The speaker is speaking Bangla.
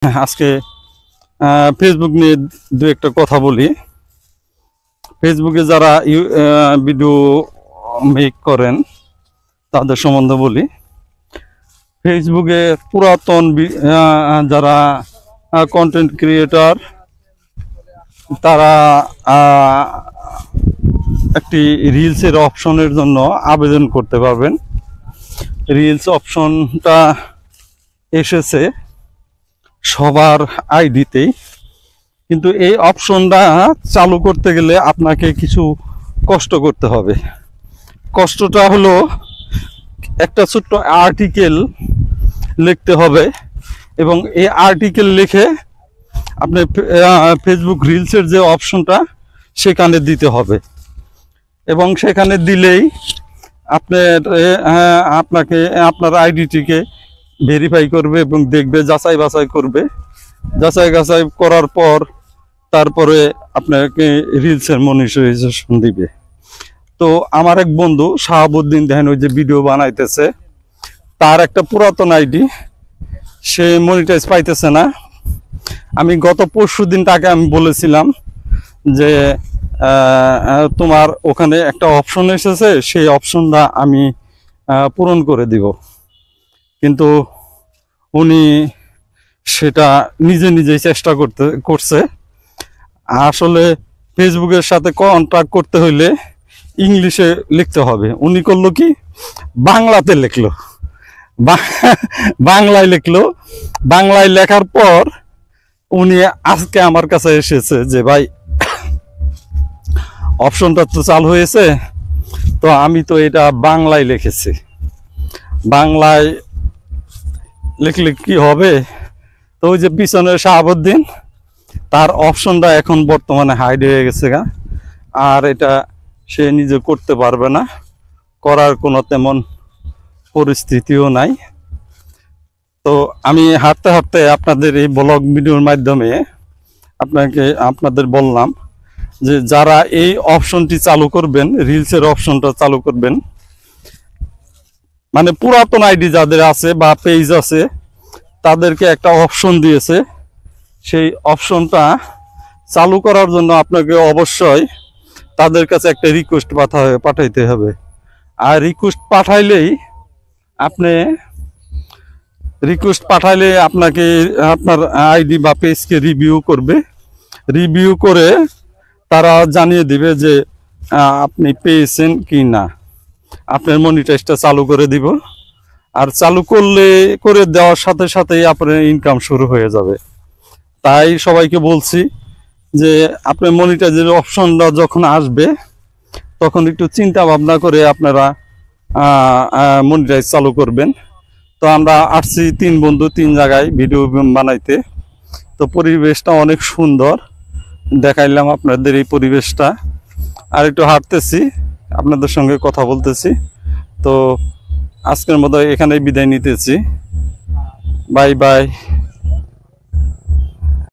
আজকে ফেসবুক নিয়ে দু একটা কথা বলি। ফেসবুকে যারা ভিডিও মেক করেন তাদের সম্বন্ধে বলি। ফেসবুকে পুরাতন যারা কন্টেন্ট ক্রিয়েটর তারা একটি রিলসের অপশনের জন্য আবেদন করতে পারবেন। রিলস অপশনটা এসেছে সবার আইডিতেই, কিন্তু এই অপশনটা চালু করতে গেলে আপনাকে কিছু কষ্ট করতে হবে। কষ্টটা হলো একটা ছোট্ট আর্টিকেল লিখতে হবে এবং এই আর্টিকেল লিখে আপনি ফেসবুক রিলসের যে অপশনটা সেখানে দিতে হবে এবং সেখানে দিলেই আপনাকে আপনার আইডিটিকে ভেরিফাই করবে এবং দেখবে, যাচাই বাছাই করবে। যাচাই বাছাই করার পর তারপরে আপনাকে রিলসের মনিটাইজেশন দিবে। তো আমার এক বন্ধু শাহাবুদ্দিন দেখেন, ওই যে ভিডিও বানাইতেছে, তার একটা পুরাতন আইডি, সে মনিটাইজ পাইতেছে না। আমি গত পরশুদিন তাকে আমি বলেছিলাম যে তোমার ওখানে একটা অপশন এসেছে, সেই অপশনটা আমি পূরণ করে দিব, কিন্তু উনি সেটা নিজে নিজেই চেষ্টা করছে। আসলে ফেসবুকের সাথে কন্ট্যাক্ট করতে হইলে ইংলিশে লিখতে হবে। উনি করলো কি, বাংলাতে লিখলো, বাংলায় লিখলো। বাংলায় লেখার পর উনি আজকে আমার কাছে এসেছে যে ভাই অপশনটা তো চালু হয়েছে, তো আমি তো এটা বাংলায় লিখেছি, বাংলায় লিখলে কি হবে? তো ওই যে পিছনের শাহাবুদ্দিন, তার অপশনটা এখন বর্তমানে হাইড হয়ে গেছে গা, আর এটা সে নিজে করতে পারবে না, করার কোনো তেমন পরিস্থিতিও নাই। তো আমি হাঁটতে হাঁটতে আপনাদের এই ব্লগ ভিডিওর মাধ্যমে আপনাদের বললাম যে যারা এই অপশনটি চালু করবেন, রিলসের অপশনটা চালু করবেন, মানে পুরাতন আইডি যাদের আছে বা পেজ আছে তাদেরকে একটা অপশন দিয়েছে। সেই অপশনটা চালু করার জন্য আপনাকে অবশ্যই তাদের কাছে একটা রিকোয়েস্ট পাঠাইতে হবে। আর রিকোয়েস্ট পাঠাইলে আপনাকে আপনার আইডি বা পেজকে রিভিউ করবে। রিভিউ করে তারা জানিয়ে দিবে যে আপনি পেয়েছেন কি না। আপনার মনিটাইজটা চালু করে দিব, আর চালু করে দেওয়ার সাথে সাথেই আপনার ইনকাম শুরু হয়ে যাবে। তাই সবাইকে বলছি যে আপনার মনিটাইজের অপশনটা যখন আসবে তখন একটু চিন্তা ভাবনা করে আপনারা মনিটাইজ চালু করবেন। তো আমরা আসছি 3 বন্ধু 3 জায়গায় ভিডিও বানাইতে। তো পরিবেশটা অনেক সুন্দর, দেখাইলাম আপনাদের এই পরিবেশটা। আর একটু হাঁটতেছি, আপনাদের সঙ্গে কথা বলতেছি। তো আজকের মতো এখানেই বিদায় নিতেছি। Bye bye.